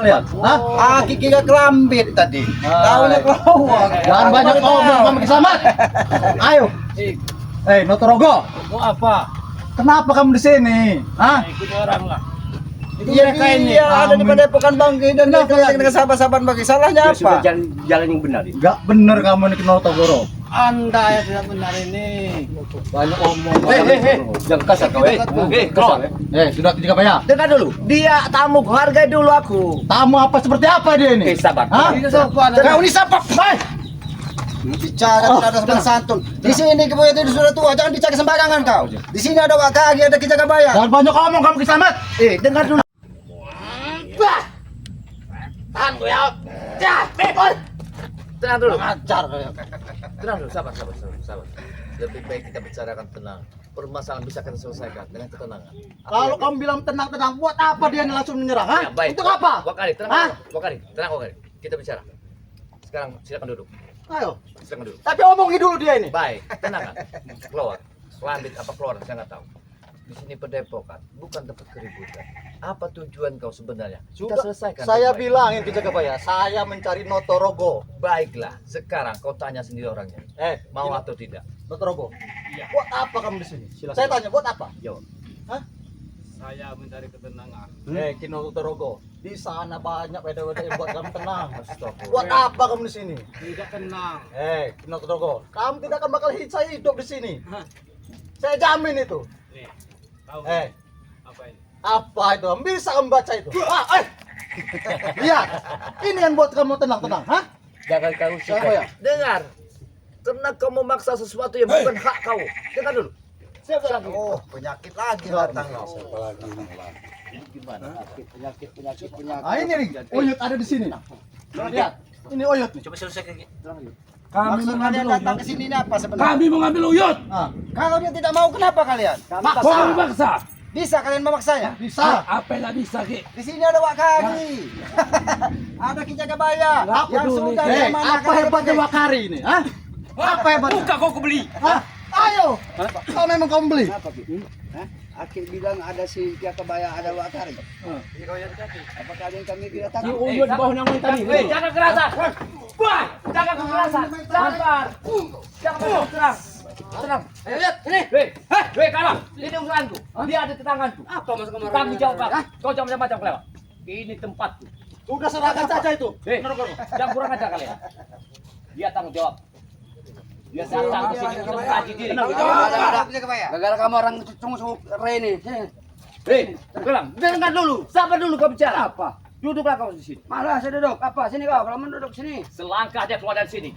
kalian? Hah? Kiki gak kelambit tadi. Tahunya kelawang. Jangan banyak ngomong kamu kisamat. Ayo. Notorogo. Mau apa? Kenapa kamu di sini? Hah? Ikut orang lah. Iya, ada di Padepokan Bang dan dengan sahabat-sahabat bagi salahnya apa? Jalan yang benar. Gak bener kamu ini ke Notogoro. Anda yang tidak benar ini. Banyak omong. Jangan kasar kau. Keluar. Sudah tiga ya? Dengar dulu. Dia tamu, hargai dulu aku. Tamu apa seperti apa dia ini? Sabar. Hah? Kau ini siapa? Bicara tidak ada sopan santun. Di sini kau itu sudah tua, jangan bicara sembarangan kau. Di sini ada Wakagi, ada Kijaka Bayar. Jangan banyak omong kamu kisamat. Dengar dulu. Tahan gue ya. Tenang dulu. Tenang dulu, sabar. Lebih baik kita bicarakan tenang. Permasalahan bisa kita selesaikan dengan ketenangan. Kalau kamu bilang tenang-tenang, buat apa dia langsung menyerang? Hah? Ya, baik. Untuk apa? Wakari, tenang. Tenang. Kita bicara. Sekarang silakan duduk. Ayo. Silakan duduk. Tapi omongin dulu dia ini. Baik, tenang. Keluar. Selambit apa keluar? Saya nggak tahu. Di sini Padepokan, bukan tempat keributan. Apa tujuan kau sebenarnya? Kita selesaikan. Saya baik-baik. bilangin Kijaka Bayar, saya mencari Notorogo. Baiklah, sekarang kau tanya sendiri orangnya. Mau atau tidak? Notorogo. Iya. Buat apa kamu di sini? Silakan. Saya tanya, buat apa? Jawab. Hah? Saya mencari ketenangan. Kino Notorogo. Di sana banyak beda-beda yang buat kamu tenang. Astagfirullah. Buat apa kamu di sini? Tidak tenang. Kino Notorogo. Kamu tidak akan bakal saya hidup di sini. Saya jamin itu. Nih, tahu apa ini? Apa itu? Bisa membaca itu. Lihat. Ini yang buat kamu tenang-tenang, hah? Jangan kau Siapa ya? Dengar. Karena kau memaksa sesuatu yang bukan hak kau. Dengar dulu. Siapa lagi? Oh, penyakit lagi datang. Gimana? Penyakit. Ini nih, Oyot ada di sini. Lihat. Ini Oyot nih. Coba selesaikan. Maksud kalian datang ke sini ini apa sebenarnya? Kami mengambil uyut. Kalau dia tidak mau, kenapa kalian? Kami maksa. Bisa kalian memaksanya? Bisa. Apa yang bisa ki? Di sini ada Wakagi. Ada Kijaka Bayar. Yang sudah Apa hebatnya Wakari ini, hah? Apa hebatnya? Buka kau beli. Hah? Ayo. Kalau memang kamu beli. Akhir bilang ada si Kijaka Bayar, ada Wakari. Apa kalian kami tidak tahu? Uyut di bawah nanggung tadi. Jangan kerasan. Wah, jangan kekerasan. Sabar. Jangan keras. Tenang. Ayo lihat ini. Weh, kalah. Ini urusanku. Dia ada di tanganku. Apa maksud kamu? Tanggung jawab. Kau jangan macam-macam kelewat. Ini tempatku. Sudah serahkan saja itu. Jangan kurang ajar kalian. Dia tanggung jawab. Dia datang ke sini untuk mengkaji diri. Gara-gara kamu orang cungsu Rene. Pulang. Dengar dulu. Sabar dulu kau bicara. Apa? Duduklah kau di sini. Malah saya duduk. Apa? Sini kau. Kalau duduk sini. Selangkah dia keluar dari sini.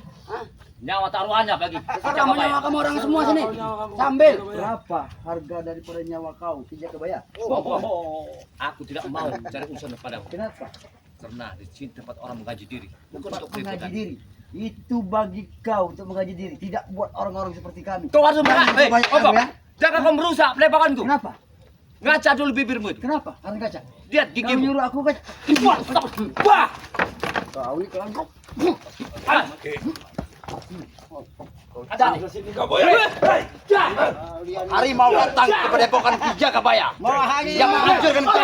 Nyawa taruhannya bagi Kamu nyawa kamu orang semua sini. Sambil. Berapa harga daripada nyawa kau Kijaka Bayar? Aku tidak mau cari urusan padamu. Kenapa? Karena di sini tempat orang menggaji diri. Bukan untuk Menggaji keributan. diri. Itu bagi kau untuk menggaji diri, tidak buat orang-orang seperti kami. Kau harus Banyak kamu ya. Jangan kau merusak pelepakanku. Kenapa? Ngaca dulu bibirmu itu. Kenapa? Karena kaca. Lihat Kau gigimu. nyuruh aku kaca. Wah. Kau ini kelompok. Ada. Harimau datang ke Padepokan Kijaka Bayar. Mau hari yang menghancurkan kau.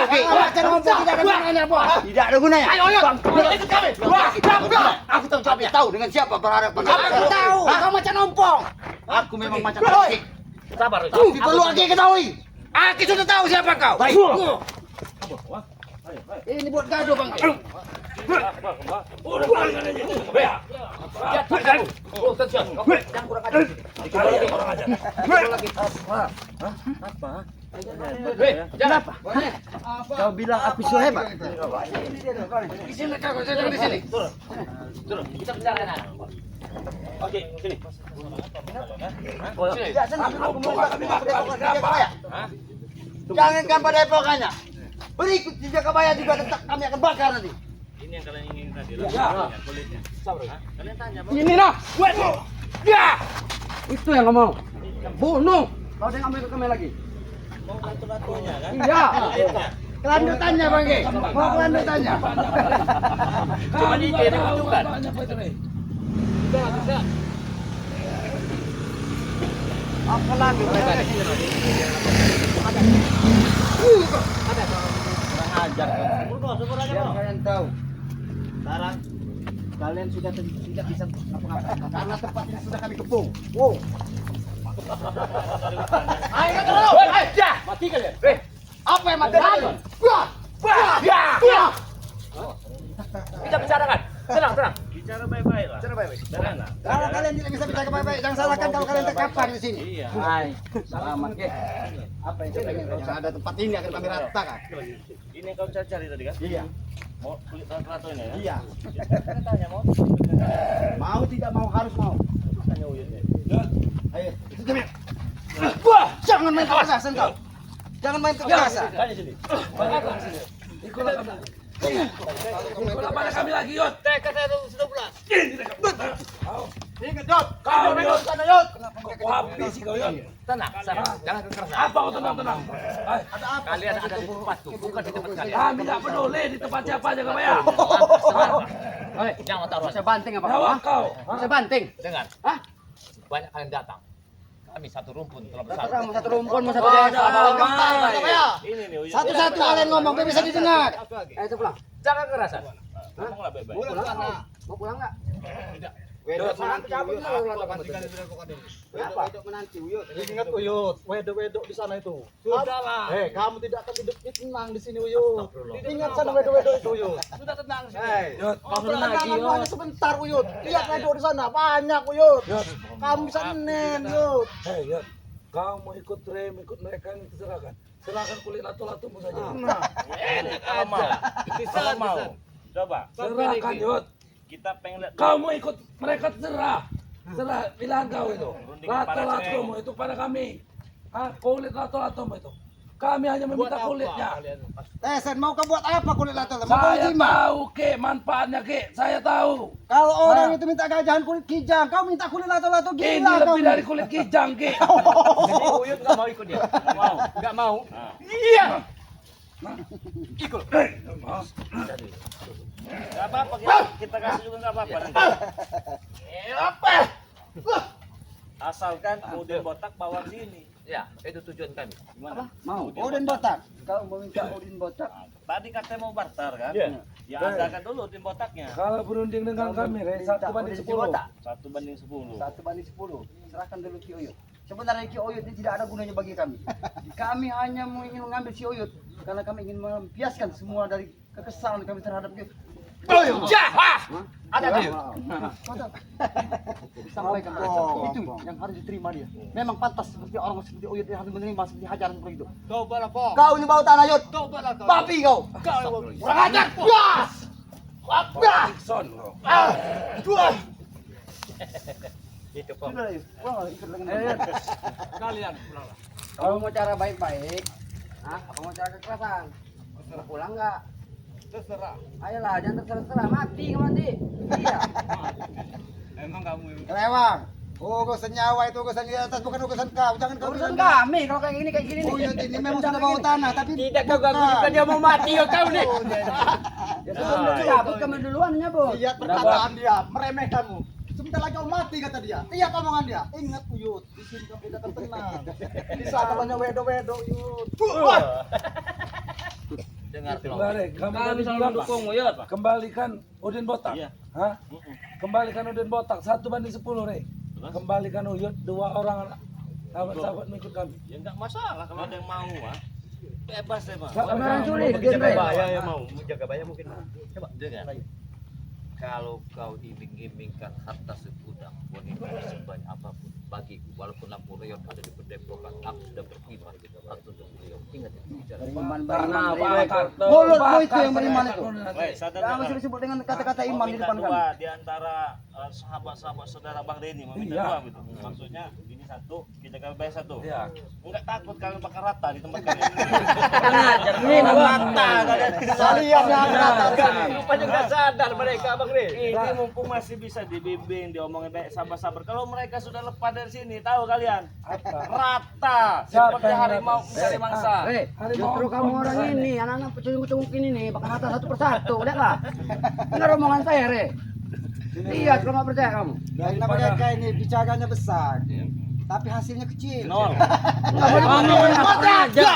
Tidak ada gunanya. Ayo, ikut kami. Aku tahu jawabnya. Tahu dengan siapa berhadapan. Aku tahu. Kau macam ompong. Aku memang macam ompong. Sabar. Tapi perlu lagi ketahui. Aku sudah tahu siapa kau. Ini buat gaduh bang. Jangan apa? Kau bilang aku so hebat. Di sini. Turun. Kita bicarakan anak. Oke, sini. Jangankan Padepokannya. Berikut Kijaka Bayar juga tetap kami akan bakar nanti. Ini yang kalian ingin tadi. Kulitnya. Kalian tanya, Bang. Ini nah, ya, itu yang kamu mau. Bunuh. Kau jangan ambil kami lagi. Mau batu-batunya kan? Iya. Kelanjutannya bang Ge. Mau kelanjutannya. Coba ditunjukkan. Apa lagi mereka? ajar. Biar kalian tahu. Sekarang kalian sudah tidak bisa ngapa-ngapain karena tempat ini sudah kami kepung. Wow. Ayo terus. Ayo. Mati kalian. Apa yang mati kalian? Kita bicarakan. Tenang. Bicara baik-baik lah. Tenang lah. Kalau kalian tidak bisa bicara baik-baik, jangan salahkan kalau kalian terkapar di sini. Iya. Hai, selamat ke. Apa yang saya pengen kalau ada tempat ini akan kami ratakan. Ini yang kau cari tadi kan? Iya. Mau kulit rata ini ya? Iya. Kita tanya mau. Mau tidak mau harus mau. Tanya Uyut ya. Ayo, itu Jamil. Wah, jangan main kekerasan kau. Jangan main kekerasan. Tanya sini. Ikulah pada kami lagi, Yud. Tekad itu sudah pulang. Ingat, Yot. Kau, Yud. Sana, Yot. Kau habis sih kau, Yud. Tenang. Jangan kekerasan. Apa kau tenang? Ada apa? Kalian ada di tempatku, bukan di tempat kalian. Kami tidak peduli di tempat siapa aja kau ya. Hei, jangan taruhan. Saya banting apa? Jawab kau. Saya banting. Dengar. Banyak kalian datang. Kami satu rumpun telah bersatu. Terang satu rumpun, satu desa. Ini nih Uyut. Satu-satu kalian ngomong biar bisa didengar. Ayo itu pulang. Jangan kekerasan. Ngomonglah baik-baik. Mau pulang nggak? Wedok menanti Cabut Uyut. dulu, Apa lakukan. ganti-ganti dilakukan ini? Wedok menanti Uyut. Ingat Uyut, wedok-wedok di sana itu. Sudahlah. Kamu tidak akan hidup tenang di sini Uyut. Ingat sana wedok-wedok itu Uyut. Sudah tenang. Yud, Ngobrol lagi hanya sebentar Uyut. Lihat wedok di sana banyak Uyut. Kamu bisa nenen Uyut. hei Yud, kau mau ikut rem, ikut mereka ini terserahkan. Serahkan kulit lato-latomu saja. Kalau mau. Kalau mau. Coba. Serahkan Yud. Kita pengen lihat. Kau mau ikut mereka terserah. Serah pilihan kau itu. Runding kepala Lato-latomu itu pada kami. Kulit lato-latomu itu. Kami hanya meminta kulitnya. Sen mau kau buat apa kulit lato? Mau kau Saya jima? tahu ke manfaatnya ke. Saya tahu. Kalau orang itu minta gajahan kulit kijang, kau minta kulit lato-lato Ini gila kau. lebih dari kulit kijang ke. Jadi Uyut nggak mau ikut dia. Mau. Nggak mau. Iya. Enggak apa-apa kita kasih juga enggak apa-apa nanti. Asalkan Udin botak bawa sini. Ya, itu tujuan kami. Gimana? Mau. Odin botak. Kau mau minta Odin botak? Tadi katanya mau barter kan? Iya. Ya adakan dulu Udin botaknya. Kalau berunding dengan kami, Re, 1/10. 1/10. 1/10. Serahkan dulu Ki Uyut. Sebenarnya Ki Uyut ini tidak ada gunanya bagi kami. Kami hanya ingin mengambil Ki Uyut karena kami ingin melampiaskan semua dari kekesalan kami terhadap Ki Uyut. Ada dia. Sampaikan itu yang harus diterima dia. Memang pantas seperti orang seperti Uyut yang harus menerima seperti hajaran seperti itu. Kau ini bau tanah Yud. Babi kau. Kurang ajar. Son, kau. Itu kok. Sudah Yud. Pulang ikut dengan Kalian pulanglah. Kalau mau cara baik-baik, apa mau cara kekerasan? Pulang nggak? Terserah. Ayolah, jangan terserah mati kau nanti. Iya. Emang kamu Kelewang. Urusan nyawa itu urusan di atas bukan urusan kau. Jangan kau Urusan bilang. kami kalau kayak gini nih. Uyut ini memang sudah bawa tanah tapi Tidak kau ganggu juga dia mau mati ya kau nih. Ya sebelum dia cabut kami duluan nyabut. lihat perkataan dia, meremehkanmu. Sebentar lagi kau mati kata dia. Lihat omongan dia. Ingat Uyut, di sini kau tidak akan tenang. Di sana banyak wedo-wedo Uyut. Dengar Kembali, kami Kami tadi selalu bilang, mendukung Uyut. kembalikan Udin botak. Iya. Hah? Kembalikan Udin botak 1/10, Re. Kembalikan Uyut 2 orang sahabat-sahabat ikut kami. ya enggak masalah kalau ada yang mau bebas deh Bang. Kami orang sulit, Mau genre. jaga bahaya ya mau menjaga bahaya mungkin. Coba dengar. Kalau kau iming-imingkan harta segudang wanita sebanyak apapun bagiku, walaupun aku reot ada di pendepokan, aku sudah berkhidmat atau untuk beliau. Ingat itu bicara. Beriman, Karena beriman. bakar. Mulutmu itu yang beriman itu. Weh, sadar Jangan dengar. disebut dengan kata-kata Mau iman di minta depan kami. dua di antara sahabat-sahabat saudara Bang Denny mau minta Iya. dua gitu. Maksudnya ini satu, kita kami bayar satu. Iya. Enggak takut kalian bakal rata di tempat kalian. Ini Rata kalian. Kalian yang mengatakan Rupanya nggak sadar mereka Bang Re. Ini mumpung masih bisa dibimbing, diomongin baik sabar-sabar. Kalau mereka sudah lepas dari sini, tahu kalian? Rata Siapa seperti yang harimau rata? mencari mangsa. Justru kamu orang ini, anak-anak pecunguk-pecunguk ini nih, bakal rata satu persatu, lihatlah. Dengar omongan saya, Re. Lihat kalau nggak percaya kamu. karena mereka ini bicaranya besar. Tapi hasilnya kecil. Nol. Nggak boleh ngomong, nggak pernah aja.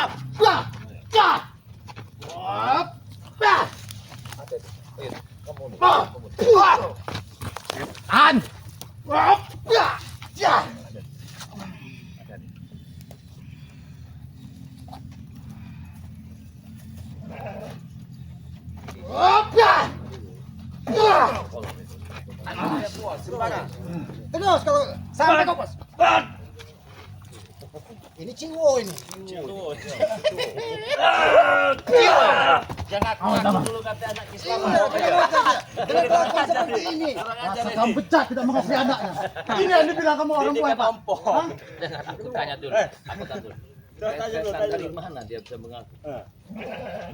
An. Terus kalau sampai kau bos. Ini ciwo ini. Jangan ngaku dulu kata anak Islam. Dengan kelakuan seperti ini. Masa kamu pecat tidak mengasihi anaknya. Ini yang dibilang kamu orang tua Pak. Hah? Dengar, aku tanya dulu. Aku tanya dulu. Tanya dulu, Setan tanya dari dulu. mana dia bisa mengaku?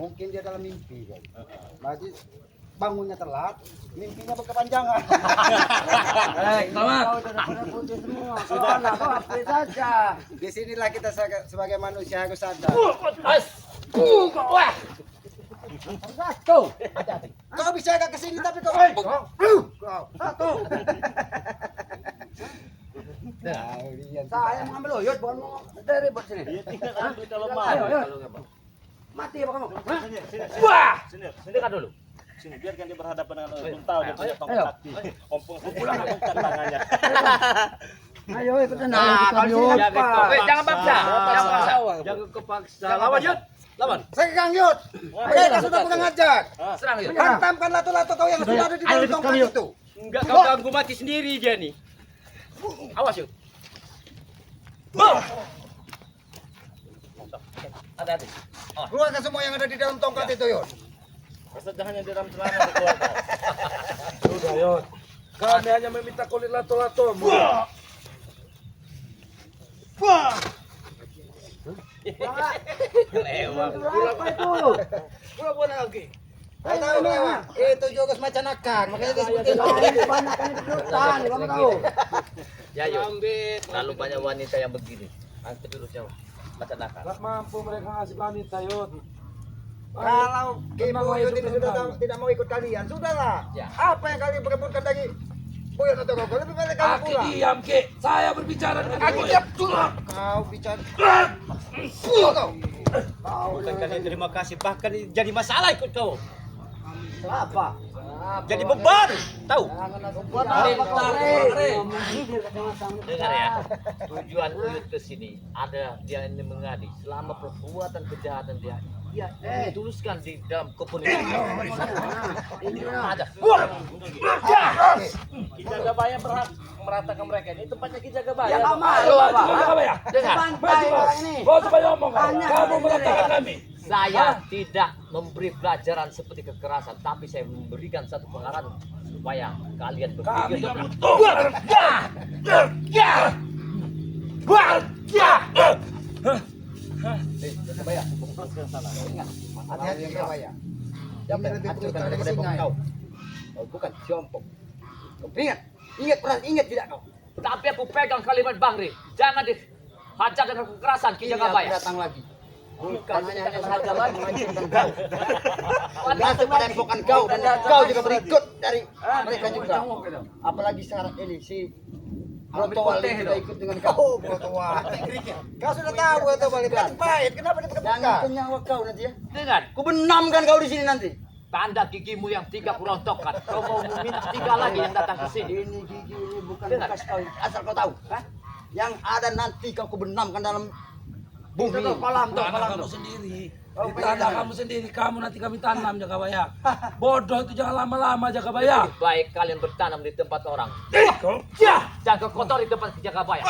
Mungkin dia dalam mimpi kali. Berarti bangunnya telat, mimpinya berkepanjangan. Selamat. Sudah, kau apa saja. Disinilah kita sebagai manusia harus sadar. Wah. Tuh. Kau bisa agak kesini tapi kau. Kau. Saya mengambil uyut, bukan mau dari buat sini. Dia tinggal ambil kalau mau. Ayo, ayo. Kalau nggak mau. Mati apa kamu? Hah? Wah. Sini, Sini kan dulu. sini biarkan dia berhadapan dengan belum tahu dia punya tongkat Ayo. sakti. Ompong pulang angkat tangannya. Ayo ikut sana. Nah, kalau Yud. sini jangan paksa. Jangan paksa. Jangan Jangan kepaksa. Lawan Yud. Lawan. Saya Kang Yud. Mereka sudah pegang ajak. Serang Yud. Hantamkan lato-lato kau yang sudah ada di dalam tongkat itu. Enggak kau ganggu mati sendiri dia nih. Awas Yud. Hati-hati. Keluarkan semua yang ada di dalam tongkat itu Yud. Persedahannya di dalam celana dikeluarkan. Sudah, Yud. Kami hanya meminta kulit lato-lato. Berapa itu? Pura-pura lagi. Saya tahu memang itu juga semacam nakar, makanya dia seperti itu. Banyak kan di hutan, kamu tahu. Ya Yud. Terlalu banyak wanita yang begini. Angkat dulu siapa? Baca nakal. Tak mampu mereka ngasih wanita, Yud. Kalau Tenang, Ibu Yud, Yud ini sudah tenang. tidak mau ikut kalian, sudahlah. Ya. Apa yang kalian berebutkan dari Buyut atau Koko? Lebih baik kamu Aki pulang. diam, Ki. Saya berbicara dengan Aki Buyut. diam dulu. Kau bicara. Kau. Bukan kalian terima kasih, bahkan jadi masalah ikut kau. Apa? Jadi beban, tahu? Buat apa Dengar ya, tujuan Uyut ke sini ada dia ini mengadi selama perbuatan kejahatan dia. Dia dituliskan di dalam kepenuhan. Ini ada. Ki Jagabaya berhak meratakan mereka. Ini tempatnya Ki Jagabaya. Ya kamu Lu malu apa? apa? Apa ya? Dengar, Santai orang ini. Kau supaya ngomong kau. Tanya. Kamu mengatakan kami. saya tidak memberi pelajaran seperti kekerasan, tapi saya memberikan satu pengarahan supaya kalian Kami berpikir nggak dengan butuh. Hati-hati Jagabaya. yang Ini lebih hancurkan brutal dari daripada singa. kau. Kau bukan jompo. Kau ingat tidak kau? Tapi aku pegang kalimat Bang Ri. Jangan dihajar dengan kekerasan Ki Ini aku Jagabaya. datang lagi. Bukan hanya saja lagi. menghancurkan kau. Batu padepokan kau dan kau juga berikut dari mereka juga. Apalagi sekarang ini si Protowal ini sudah ikut dengan kau. Protowal. Kau sudah tahu atau balik baik. Kenapa dia Jangan terbuka? nyawa kau nanti ya. Dengar, Ku benamkan kau di sini nanti. tanda gigimu yang 3 kurontokan. Kau mau meminta 3 lagi yang datang ke sini. Ini gigi ini bukan Dengar. bekas kau. Asal kau tahu. Hah? Yang ada nanti kau ku benamkan dalam bumi. Itu kolam tuh, Tanah kolam kamu tuh. sendiri. Oh, Di tanah kamu sendiri. Kamu nanti kami tanam Jagabaya. Bodoh itu jangan lama-lama Jagabaya. Baik kalian bertanam di tempat orang. Ya. Jangan kotor di tempat Ki Jagabaya.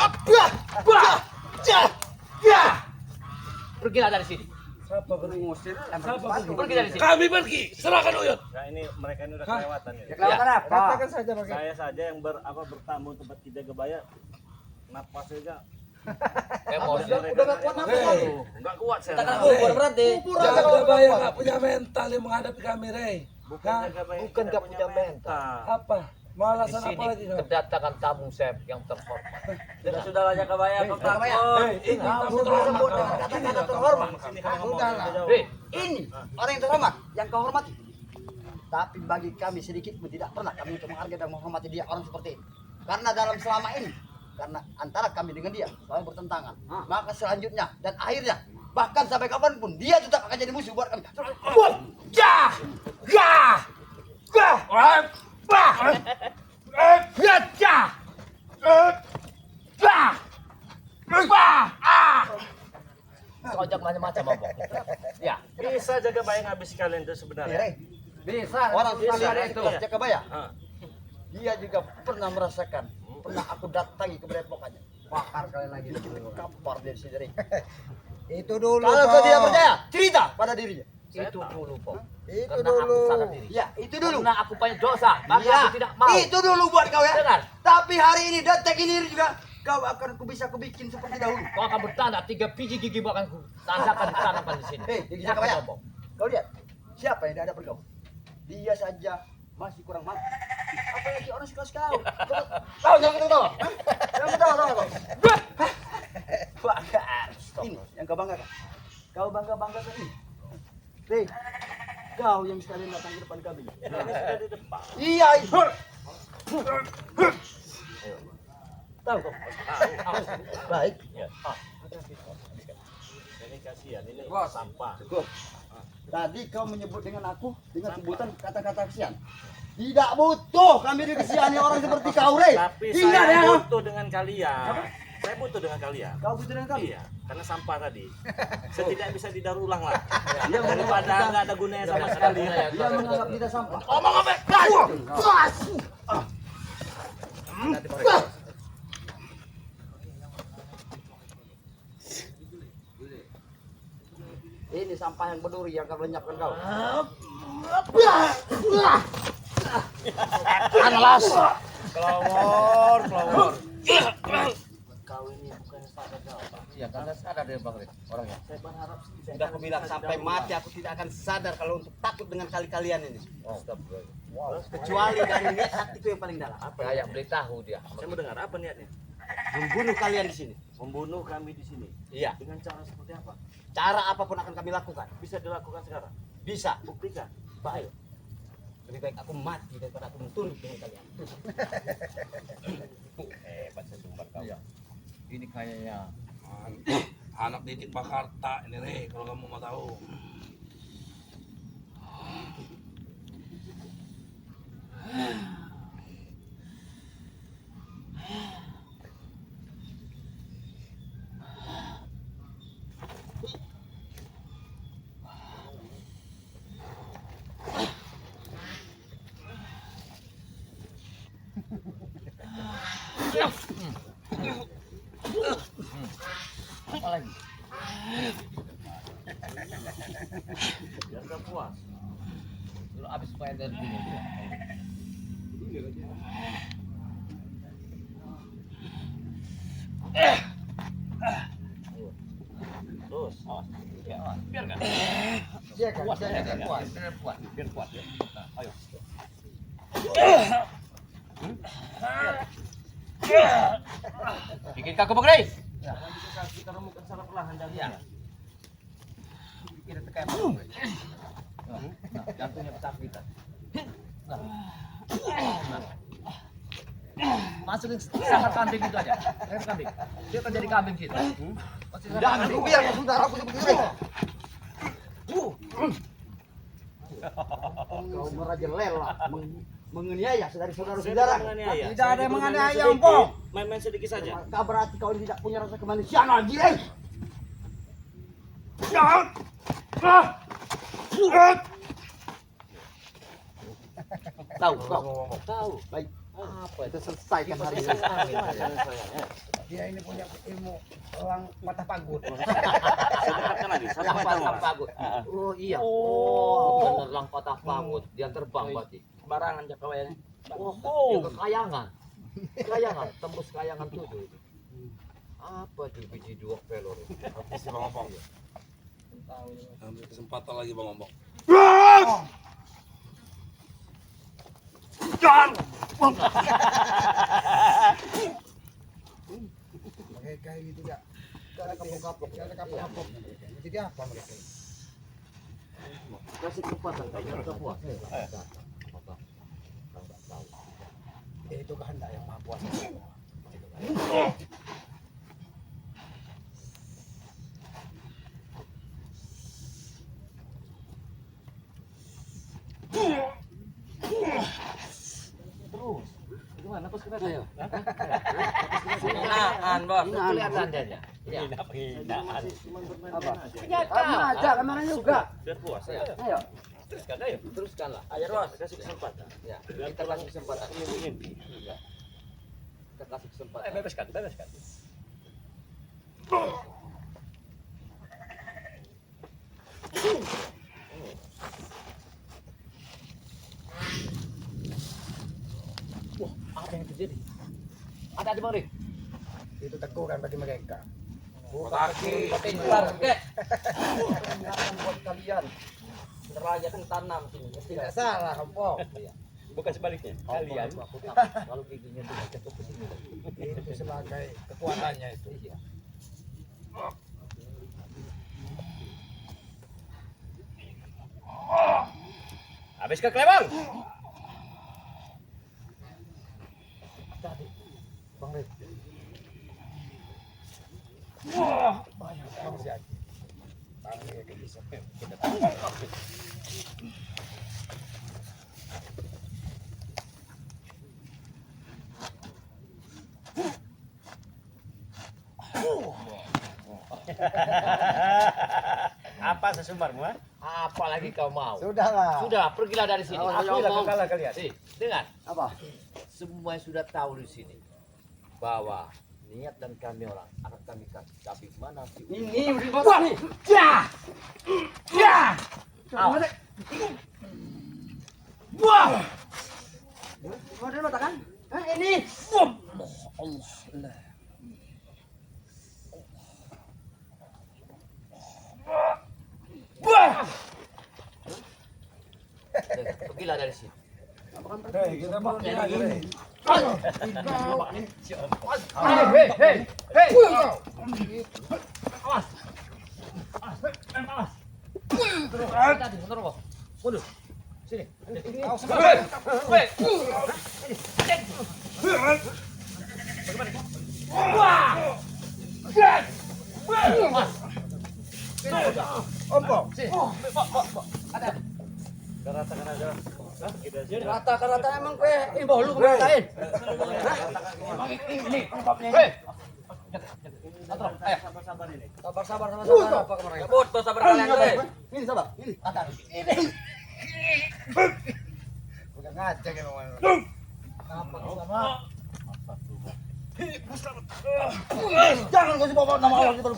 Pergilah dari sini. Siapa pergi? Siapa pergi? Pergi dari sini. Kami pergi. Serahkan Uyut. Nah, ini mereka ini udah Hah? kelewatan ya. Kelewatan apa? Katakan saja pakai. Saya saja yang bertamu tempat Ki Jagabaya. Napas saja. Emosi. Udah gak kuat nafas lagi. Enggak kuat saya. Kita kan kubur berarti. Jagabaya nggak punya mental yang menghadapi kami, Rey. Bukan Hah? Jagabaya. Bukan tidak gak punya mental. Apa? Di Malasan sini apa lagi kau? kedatangan tamu saya yang terhormat. Sudah Jagabaya kau takut. Ini tamu terhormat. Kata-kata terhormat. Sudahlah. Hei, Ini orang yang terhormat, yang kau hormati. Tapi bagi kami sedikit pun tidak pernah kami untuk menghargai dan menghormati dia orang seperti ini. Karena dalam selama ini, karena antara kami dengan dia selalu bertentangan. Maka selanjutnya dan akhirnya, bahkan sampai kapanpun dia tetap akan jadi musuh buat kami. Sojak macam-macam Bobo. Ya, Bisa jaga bayang habis kalian itu sebenarnya. bisa. Orang Bisa Sumatera itu. itu Jakabaya. Ah. Dia juga pernah merasakan, pernah aku datangi ke Padepokannya. Bakar kalian lagi. Kapar dari sini. Itu dulu. Kalau kau tidak percaya, cerita pada dirinya. Itu dulu, Bob. Itu Karena dulu. aku sadar diri. Ya, itu dulu. Karena aku banyak dosa, maka Iya, aku tidak mau. itu dulu buat kau ya. Dengar. Tapi hari ini detik ini juga kau akan bisa kubikin seperti dahulu. Kau akan bertanda 3 biji gigi akan ku tandakan ditanamkan di sini. Hei, di Jakabaya. Kau lihat, siapa yang tidak ada berkau? Dia saja masih kurang mampu. Apalagi orang sekelas kau. Kau jangan ketawa. Jangan ketawa kau. Bakar. Ini yang kau banggakan. Kau bangga-banggakan ini. Hei, kau yang sekalian datang ke depan kami. Ini sudah di depan. Iya itu. Tahu kau? Baik. Ya. Ini kasihan, ini sampah. Cukup. Tadi kau menyebut dengan aku dengan sebutan kata-kata kesian. Tidak butuh kami dikesihani orang seperti kau, Rey. Tapi Ingat saya ya. butuh dengan kalian. Saya butuh dengan kalian. Kau butuh dengan kami. Iya, karena sampah tadi. Setidak bisa didaur ulang lah. Dia Daripada nggak ada gunanya sama sekali. Dia menganggap kita sampah. Omong apa? Ini sampah yang berduri yang akan lenyapkan kau. Analas. Kelawar, kelawar. Kau ini bukan sadar kau. Iya, karena sadar dia Bang Rik, orangnya. Saya berharap sudah aku bilang sampai mati aku tidak akan sadar kalau untuk takut dengan kali-kalian ini. Kecuali dari niat hatiku yang paling dalam. Apa? Kayak beli tahu dia. Saya mau dengar apa niatnya? Membunuh kalian di sini. Membunuh kami di sini. Iya. Dengan cara seperti apa? Cara apapun akan kami lakukan. Bisa dilakukan sekarang. Bisa. Buktikan. Baik. Lebih baik aku mati daripada aku tunduk dengan kalian. Hebat sesumbar kau. Iya. Ini kayaknya Anak didik Pakarta ini Rey, kalau kamu mau tahu. apa lagi? Biar nggak puas. Lu habis main dari sini dia. Terus. Ya, biar kan. Siap, Puas, siap, biar siap. puas, biar puas ya. Nah, ayo. Bikin kaku Bang Rey. Jangan bisa kita remukan secara perlahan dan Iya. Kita tekan Bang Rey. Nah, jantungnya pecah kita. Nah. Masukin sangat kambing itu aja. Sangat kambing. Dia akan jadi kambing kita. Jangan aku biar saudaraku seperti ini. Kau merajalela, menganiaya saudara-saudara. Tidak ada yang menganiaya, Empong. Main-main sedikit saja. Maka berarti kau ini tidak punya rasa kemanusiaan lagi, eh. Tahu, kau. Tahu. Baik. Apa itu selesaikan hari ini. Dia ini punya ilmu orang mata pagut. Saya dengarkan lagi. Satu Lang meter patah Mas. pagut. Oh iya. Oh, bener lang patah pagut. Dia terbang berarti. Barangan Jakawaya. Oh, ke kayangan. Kayangan, tembus kayangan 7 itu. Apa tuh biji dua pelor? Habis Bang Ompong. Ambil kesempatan lagi Bang Ompong. Mereka ini tidak ada kapok-kapok, tidak ada kapok-kapok. Jadi apa mereka? Kasih kesempatan kau jangan puas. Itu kehendak yang maha kuasa. Gimana pas kena? Ayo. Hinaan, Bos. Hinaan. Kelihatan dia. Iya. Hinaan. Cuma bermain Apa? Kenyataan. Kamu aja kemarin juga. Biar puas. Ayo. Ayo. Teruskan ayo. Teruskanlah. Ayo, Bos. Kasih kesempatan. Ya, Biar kita kasih kesempatan. mimpi. Kita kasih kesempatan. Bebaskan. Wah, apa yang terjadi? Ada Bang Rik. Itu teguran bagi mereka. Kaki pintar, kek. Peringatan buat kalian. Derajat tanam sini. Tidak salah, Kompok. Bukan sebaliknya. Kalian. Aku tahu. Kalau giginya tuh jatuh ke sini. Itu sebagai kekuatannya itu. Iya. Habis ke Klebang. Tadi Bang Rik. Masih aja. Panggil ke bisa. Apa sesumbarmu? Apalagi kau mau? Sudahlah. Sudah, pergilah dari sini. Aku Akulah mau. kekalah kalian. Si, dengar. Apa? Semua sudah tahu di sini bahwa niat dan kami orang akan kami kasih. Tapi mana sih? Ini udah botak nih. Awas. Mau ada botak kan? Hah, ini. Pergilah dari sini. Hei, kita mau ini. Hei. Tadi mundur kok. Mundur. Sini. Kompok. Rata-rata emang kue imbau lu kemarin. Ini penyebabnya. Hei. Sabar ini. Sabar apa kemarin? Cabut, tuh sabar kalian, hei. Ini sabar. Ini atas. Udah ngajak emang. Jangan kau bawa nama Allah di depan.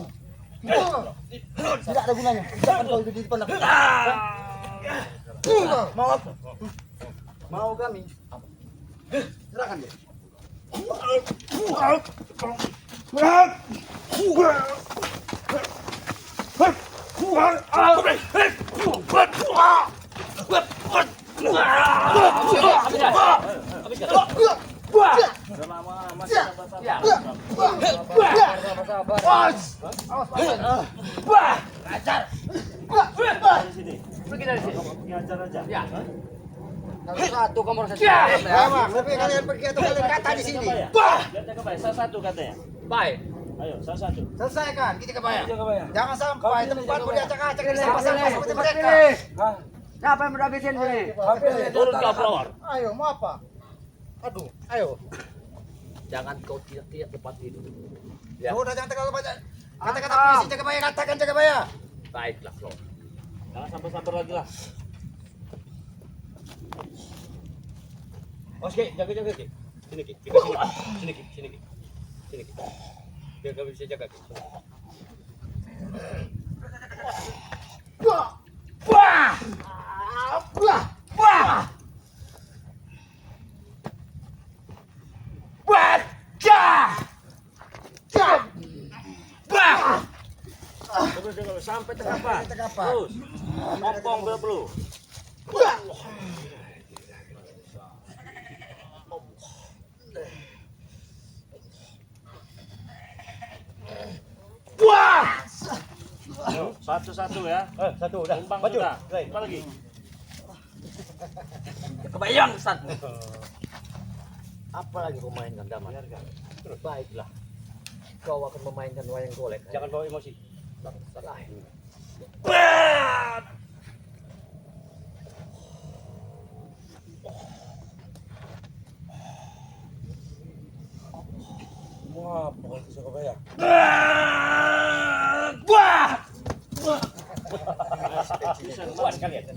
Tidak ada gunanya. Jangan kau itu di depan aku. Mau apa? Mau kami. Serahkan dia. Selama masih sabar-sabar. Dari sini. Pergi dari sini. Ngajar aja. Ya. Satu kamar saja. Tapi kalian pergi atau kalian kata di sini. Lihat ke baik. Salah satu katanya. Baik. Ayo, salah satu. Selesaikan, kita kebayang. Jaga bayar. Jangan sampai tempatmu diacak-acak di sama-sama seperti mereka. Hah? Siapa yang menghabisin sini? Turun kau flower. Ayo, mau apa? Aduh, ayo. Jangan kau tidak tempat tidur. Udah jangan terlalu banyak. Kata-kata polisi jaga bayar, katakan jaga bayar. Baiklah, Flo. Jangan sampai sabar lagi lah. Oke, jaga-jaga Ki. Sini Ki. Kita sini. Sini Ki, sini Ki. Sini Ki. Biar kau bisa jaga Ki. Terus jaga sampai terkapan. Terus. Ngopong belum. Satu-satu ya. Satu udah. Tumbang sudah. Apa lagi? Kebayang, Ustaz. Apalagi kau mainkan daman. Baiklah. Kau akan memainkan wayang golek. Jangan bawa emosi. Bangsa lain. Apa itu Surabaya? Puas kalian.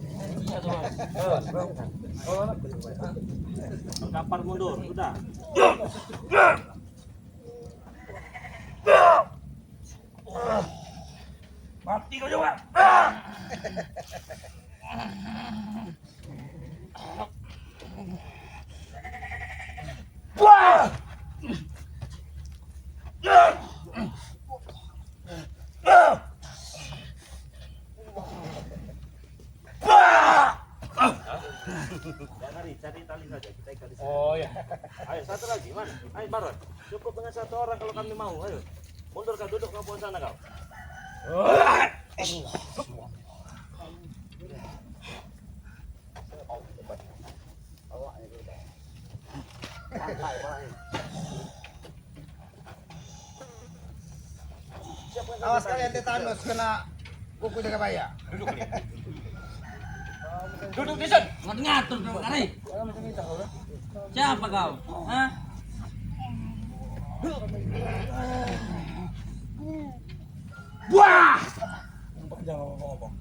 Kapar mundur, udah. Mati kau coba. Jangan cari tali saja, kita ikat di sini. Oh ya. Ayo satu lagi, mana? Ayo Baron, cukup dengan satu orang kalau kami mau. Ayo, mundur kau, duduk kau sana kau. Awas kalian tetanus kena kuku Jagabaya. Duduk di sana. Ngatur kau kali. Siapa kau? Hah? Wah! Jangan ngomong.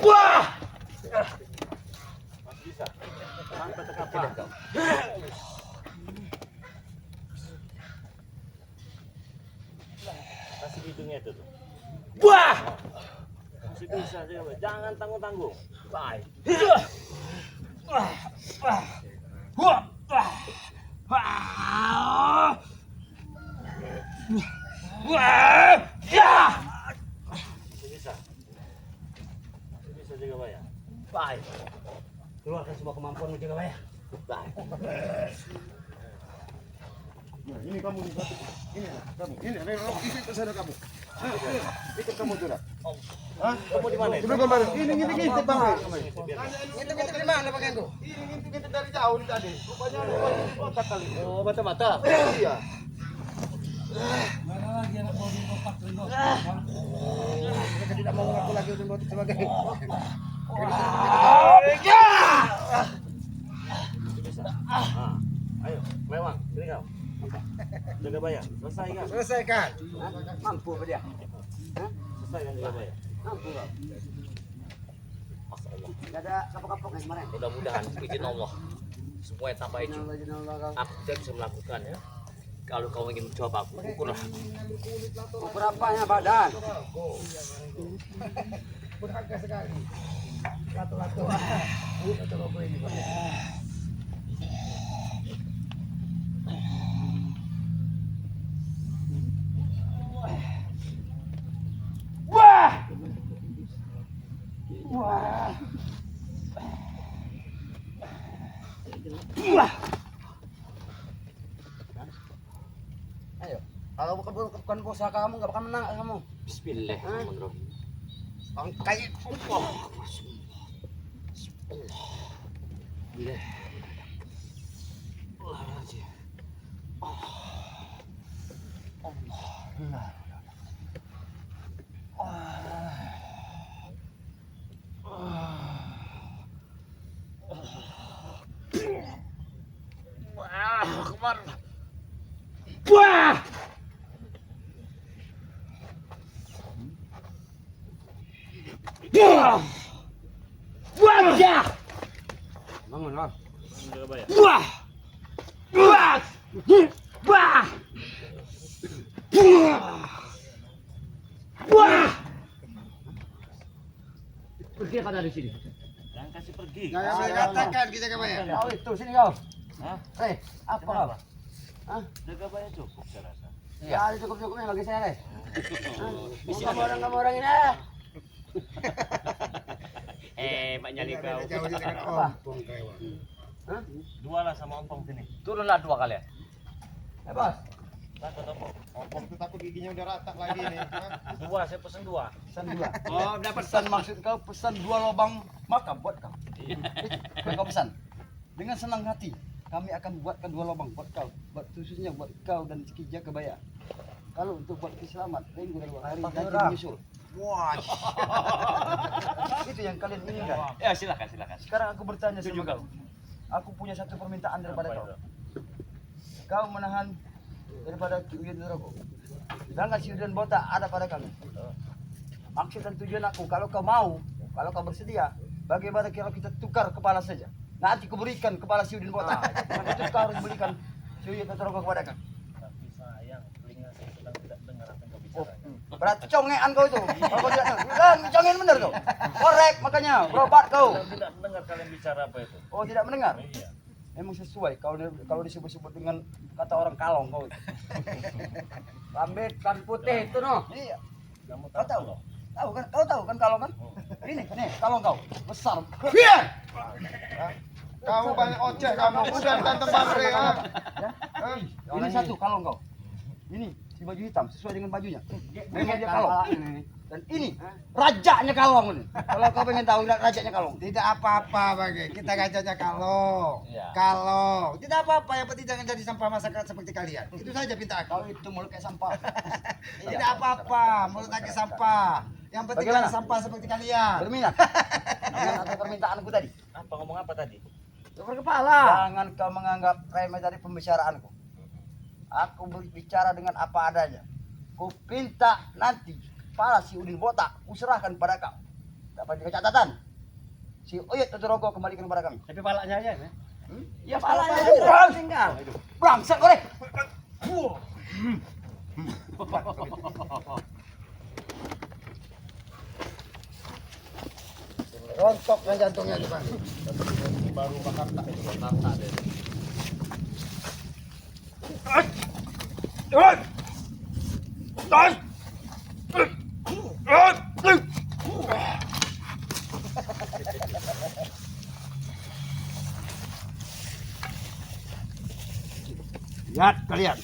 Wah! Masih bisa. Sampai ke kapal. Kasih hidungnya itu tuh. Wah! Masih bisa juga. Jangan tanggung-tanggung. Baik. Masih bisa. Masih bisa juga bayar. Baik. Keluarkan semua kemampuanmu juga, Pak ya. Baik. Ini kamu nih satu. Ini kamu. Ini ikut ke sana kamu. Ikut kamu tuh. Hah? Kamu di mana? Di belakang baru. Ini ngintip Bang. Biar. Ngintip di mana Bang Endo? Ini ngintip dari jauh nih tadi. Rupanya otak kali. Oh, mata-mata. Iya. Mana lagi anak bawa di kotak ringo? Mereka tidak mau mengaku lagi untuk sebagai Bisa. Ah. Ayo, lewang. Sini kau. Jaga bayar. Selesai kan? selesaikan. Mampu apa dia? Selesai kan jaga bayar. Mampu kau. Gak ada kapok-kapok yang kemarin. Mudah-mudahan izin Allah semuanya tambah hijau. Aku tidak bisa melakukan ya. Kalau kau ingin mencoba aku, ukurlah. Ukur apanya badan? Berharga sekali. Lato-lato. Ayo. Kalau bukan usaha kamu nggak bakal menang kamu. Bismillahirrahmanirrahim. Bangkai. Bangun lah. Jaga bayar. Pergi kau dari sini. Jangan kasih pergi. Jangan saya katakan kita kemana. Kau itu sini kau. Hah? Apa kau? Hah? Jaga bayar cukup saya rasa. Ya, cukup-cukupnya bagi saya, Res. Kamu orang ini. Pak Nyali kau. Jauh dengan ompong krewa. Hah? Dua lah sama ompong sini. Turunlah dua kalian. Bos. Takut ompong. Ompong itu takut giginya udah retak lagi nih. Dua, saya pesan dua. Pesan dua. Oh, dapat pesan maksud kau pesan 2 lubang makam buat kau. Kau pesan dengan senang hati. kami akan buatkan 2 lubang buat kau, buat khususnya buat kau dan Ki Jakabaya. Kalau untuk buat Kiselamat, minggu dan 2 hari nanti menyusul. Wah. Itu yang kalian inginkan. Ya silakan silakan. Sekarang aku bertanya sama kau. Aku punya satu permintaan daripada kau. Kau menahan daripada Ki Uyut Rogo. Sedangkan si Udan Botak ada pada kami. Maksud dan tujuan aku, kalau kau mau, kalau kau bersedia, bagaimana kalau kita tukar kepala saja? Nanti aku berikan kepala si Udin Botak. Nanti itu kau harus berikan si Uyut Rogo kepada kami. Tapi sayang, telinga saya sedang tidak dengar apa yang kau Oh, bicarakan. berarti congean kau itu. Kalau kau tidak congean benar kau. Korek makanya, berobat kau. Saya tidak mendengar kalian bicara apa itu. Oh, tidak mendengar. Iya. Memang sesuai kalau disebut-sebut dengan kata orang kalong kau. Rambut kan putih itu no. Iya. Kamu Kau tahu? loh. Tahu kan? Kau tahu kan kalong kan? Ini kalong kau besar. Kamu banyak ojek kamu. Udah tante Bangre ya. Ini satu kalong kau. Ini si baju hitam sesuai dengan bajunya. Memang dia kalong. Dan ini rajanya kalong ini. Kalau kau pengen tahu rajanya kalong. Tidak apa-apa bagi kita gajahnya kalong. Iya. Kalong. Tidak apa-apa, yang penting jangan jadi sampah masyarakat seperti kalian. Itu saja pinta Kau aku. itu mulut kayak sampah. Tidak apa-apa, mulut lagi sampah. Yang penting Bagaimana? jangan sampah seperti kalian. Berminat dengan apa permintaanku tadi? Apa ngomong apa tadi? Tukar kepala. Jangan kau menganggap remeh dari pembicaraanku. Aku berbicara dengan apa adanya. Ku pinta nanti kepala si Udin Botak kuserahkan pada kau. Dapat juga catatan. Si Uyut Rogo kembalikan kepada kami. Tapi palanya aja ya. Ya palanya Bang tinggal. Bangsat kau deh. Rontok kan jantungnya itu Bang. Baru bakar tak itu bakar tak deh. Lihat kalian.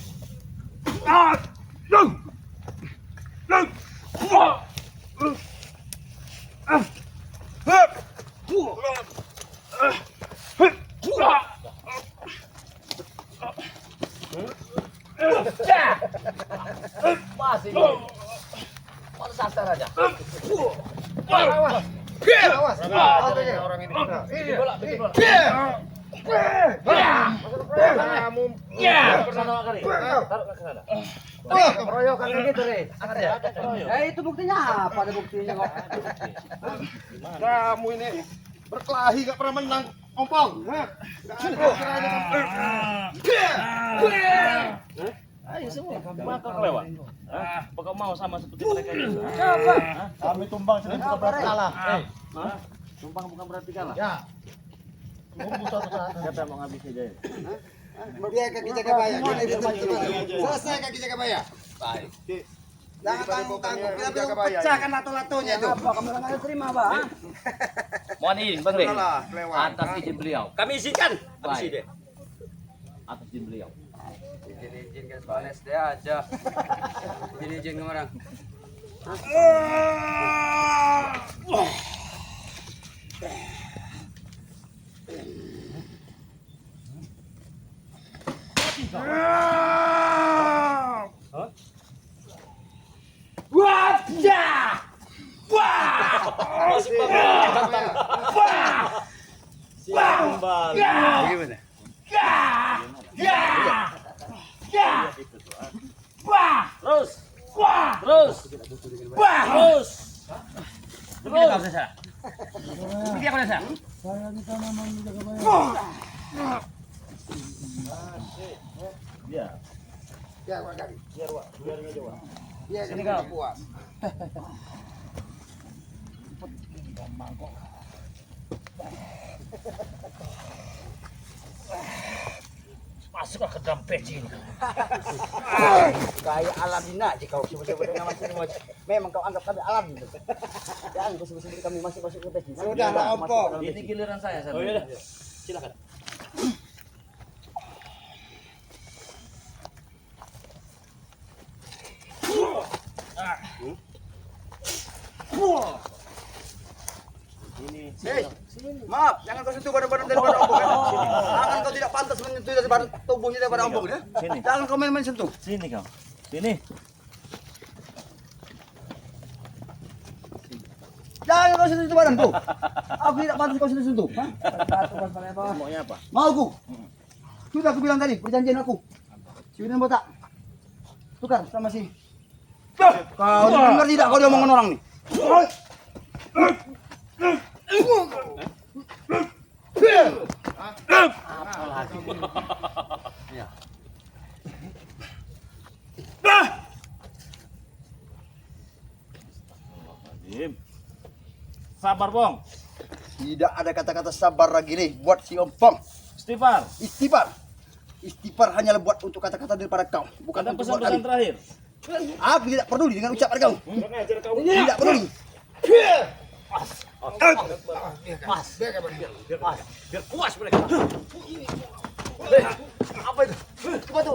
Masih. Mau sasar aja. Awas. Orang ini. Ini Bola, bikin bola. kamu Kesana kali. Taruh ke sana. Keroyokan begitu deh. Angkat ya. Itu buktinya apa? Ada buktinya kok. kamu ini berkelahi gak pernah menang ompong. Ayo semua. Maka kau lewat. Apa kau mau sama seperti mereka itu? Kami tumbang sedang sudah berkalah. Tumpang bukan berarti kalah. Ya. Siapa yang mau ngabis aja ini? Dia kaki Jakabaya. Selesai kaki Jakabaya. Baik. Jangan tanggung-tanggung. Kita belum pecahkan lato-latonya itu. Apa kamu nggak terima, Bang? Mohon izin Bang Rey. Kelewat. Atas izin beliau. Kami izinkan. Atas Baik. izin. Atas izin beliau. Izin ke soal SD aja. Izin ke orang. Bagaimana? Terus. Terus. Terus. Begini kau saya. Begini kau saya. Saya kita memang Jakabaya. Ya. Ya, Pak Kari. Biar aja, Wak. Dia Sini kan kau. puas. Masuklah ke dalam peci ini. Kayak Aladin aja kau sebut-sebut dengan macam ini. Memang kau anggap kami Aladin. Jangan kau sebut-sebut kami masuk-masuk ke peci. Sudah lah, Ompong. Ini giliran saya. Oh iya dah. Silakan. Ini. Maaf, jangan kau sentuh badan daripada ombong. Jangan kau tidak pantas menyentuh daripada tubuhnya daripada ombong ya. Sini. Jangan kau main-main sentuh. Sini kau. Sini. Jangan kau sentuh badanku. Aku tidak pantas kau sentuh. Hah? Maunya apa? Mau aku. Sudah aku bilang tadi, perjanjian aku. Si William botak. Tukar sama si. Kau dengar tidak kau diomongan orang nih? Dim. Sabar, Bong. Tidak ada kata-kata sabar lagi nih buat si Ompong. Istighfar. Istighfar. Istighfar hanyalah buat untuk kata-kata daripada kau, bukan Ada untuk buat pesan-pesan kami. terakhir. Aku tidak peduli dengan ucapan kau. Kurang ajar kau. Tidak peduli. Biar puas mereka. Apa itu? Apa itu?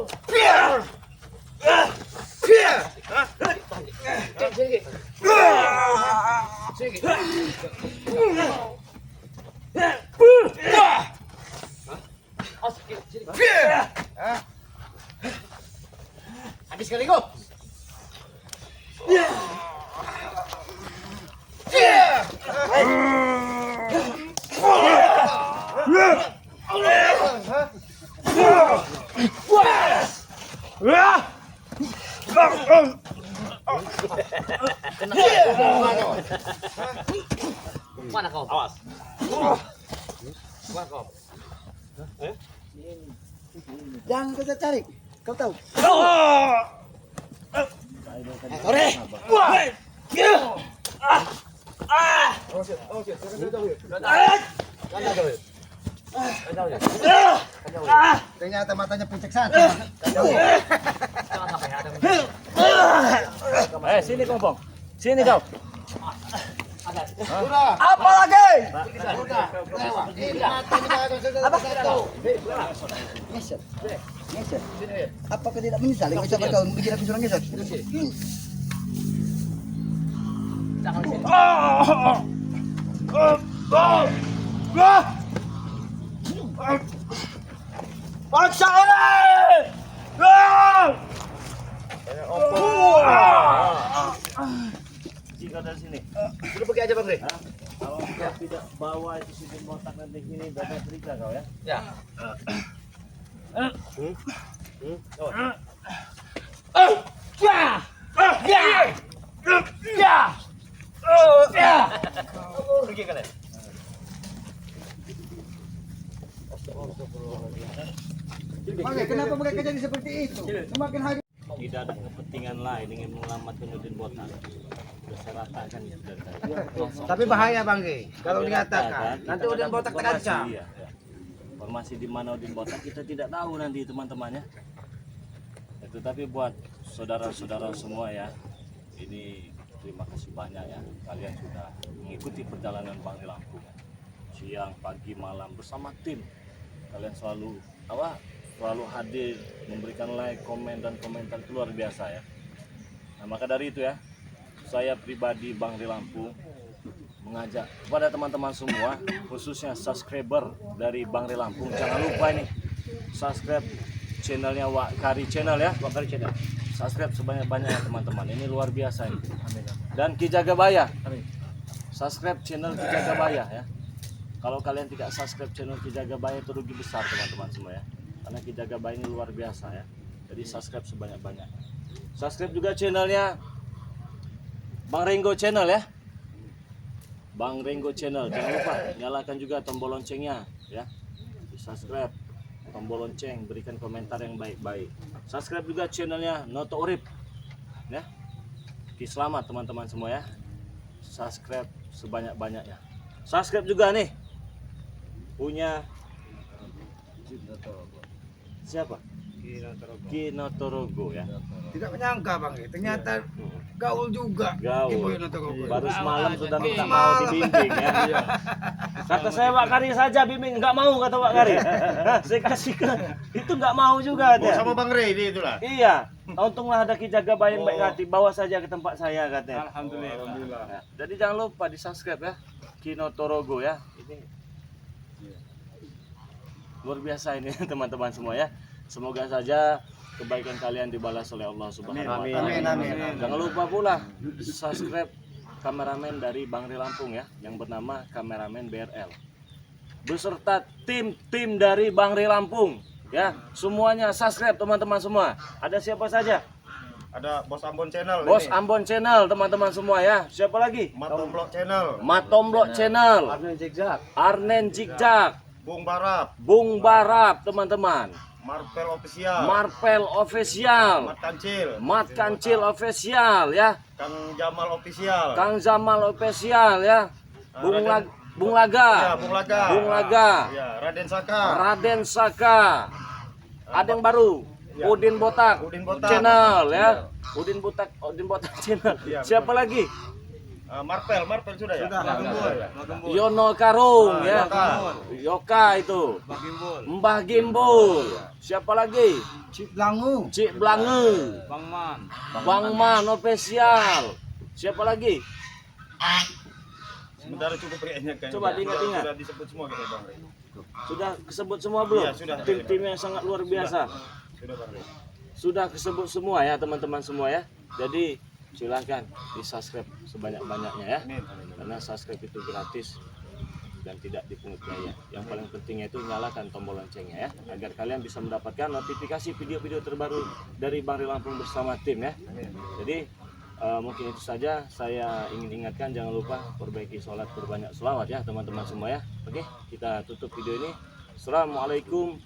Habis kali kau. Mana kau? Awas. Mana kau? Jangan kau cari. Kau tahu. Ternyata matanya puncak satu. Sini kau, Bong. Sini kau. Apa lagi? Ngeser. Ngeser. Apakah tidak menyesal dengan ucapan kau bikin aku suruh ngeser? Paksa orang! Jika dari sini. Sudah pergi aja Bang Re. Kalau kau tidak bawa itu si botak nanti sini, bapak cerita kau ya. Ya. Pergi kalian. Makanya kenapa mereka jadi seperti itu? Semakin hari Tidak ada kepentingan lain ingin menyelamatkan Udin Botak. Sudah saya ratakan itu dari tadi. Tapi bahaya Bang Ge. Kalau Kita dikatakan kita nanti ada Udin Botak informasi, terancam. iya, ya. Informasi di mana Udin Botak kita tidak tahu nanti teman-temannya. Tetapi buat saudara-saudara semua ya, ini terima kasih banyak ya kalian sudah mengikuti perjalanan Bang di Lampung. Siang, pagi, malam bersama tim. Kalian selalu selalu hadir, memberikan like, komen dan komentar itu luar biasa ya. Nah, maka dari itu ya, saya pribadi Bang di Lampung mengajak kepada teman-teman semua, khususnya subscriber dari Bang di Lampung, jangan lupa ini subscribe channelnya Wak Kari Channel ya, Wak Kari Channel. Subscribe sebanyak-banyaknya teman-teman, ini luar biasa ini. Dan Ki Jagabaya, subscribe channel Ki Jagabaya ya. Kalau kalian tidak subscribe channel Ki Jagabaya itu rugi besar teman-teman semua ya. Karena Ki Jagabaya ini luar biasa ya. Jadi subscribe sebanyak-banyak. Subscribe juga channelnya Bang Renggo Channel ya. Bang Renggo Channel, jangan lupa nyalakan juga tombol loncengnya ya. Di subscribe, tombol lonceng, berikan komentar yang baik-baik. Subscribe juga channelnya Noto Urip ya. Oke, selamat teman-teman semua ya. Subscribe sebanyak-banyaknya. Subscribe juga nih punya siapa? Kino Torogo ya. Tidak menyangka Bang Ge. Ternyata gaul juga. Gaul. Ibu Torogo. Baru semalam sudah minta mau dibimbing ya. Kata saya Pak Kari saja bimbing, nggak mau kata Pak Kari. Saya kasih ke itu nggak mau juga dia. Sama Bang Re ini itulah. Iya, untunglah ada Ki Jagabaya yang baik hati, bawa saja ke tempat saya katanya. Alhamdulillah. Nah, jadi jangan lupa di subscribe ya, Kino Torogo ya. Ini luar biasa ini teman-teman semua ya. Semoga saja kebaikan kalian dibalas oleh Allah Subhanahu wa taala. Amin, amin. Jangan lupa pula subscribe kameramen dari Bangri Lampung ya, yang bernama Kameramen BRL. Beserta tim dari Bangri Lampung ya, semuanya subscribe teman-teman semua. Ada siapa saja? Ada Bos Ambon Channel. Bos ini. Ambon Channel teman-teman semua ya. Siapa lagi? Matomblok Channel. Matomblok Channel. Arnen Zigzag. Arnen Zigzag. Bung Barap. Bung Barap teman-teman. Marvel Official. Marvel Official. Mat Kancil. Mat Kancil Official ya. Kang Jamal Official. Kang Jamal Official ya. Bung Ya, Laga. Bung Laga. Bung Laga. Ya, Raden Saka. Raden Saka. Ada yang baru. Ya. Udin Botak. Udin Botak. Channel ya. Udin Botak Channel. Ya, Siapa lagi? Marvel sudah ya? Yono Karung ya. Yoka. Yoka itu. Mbah Gimbul. Siapa lagi? Cik Langu. Cik Blange. Bang Man Official. Siapa lagi? Sebentar cukup kayaknya kan. Coba diingat-ingat. Sudah disebut semua kita Bang Rey. Sudah kesebut semua belum? Iya, sudah. Tim-tim yang sangat luar biasa. Sudah Bang Rey. Sudah kesebut semua ya teman-teman semua ya. Jadi silahkan di subscribe sebanyak-banyaknya ya. Amin. Karena subscribe itu gratis dan tidak dipungut biaya. Yang paling pentingnya itu nyalakan tombol loncengnya ya, agar kalian bisa mendapatkan notifikasi video-video terbaru dari Bangri Lampung bersama tim ya. Jadi mungkin itu saja saya ingin ingatkan, jangan lupa perbaiki sholat, berbanyak sholawat ya teman-teman semua ya. Oke, kita tutup video ini. Assalamualaikum.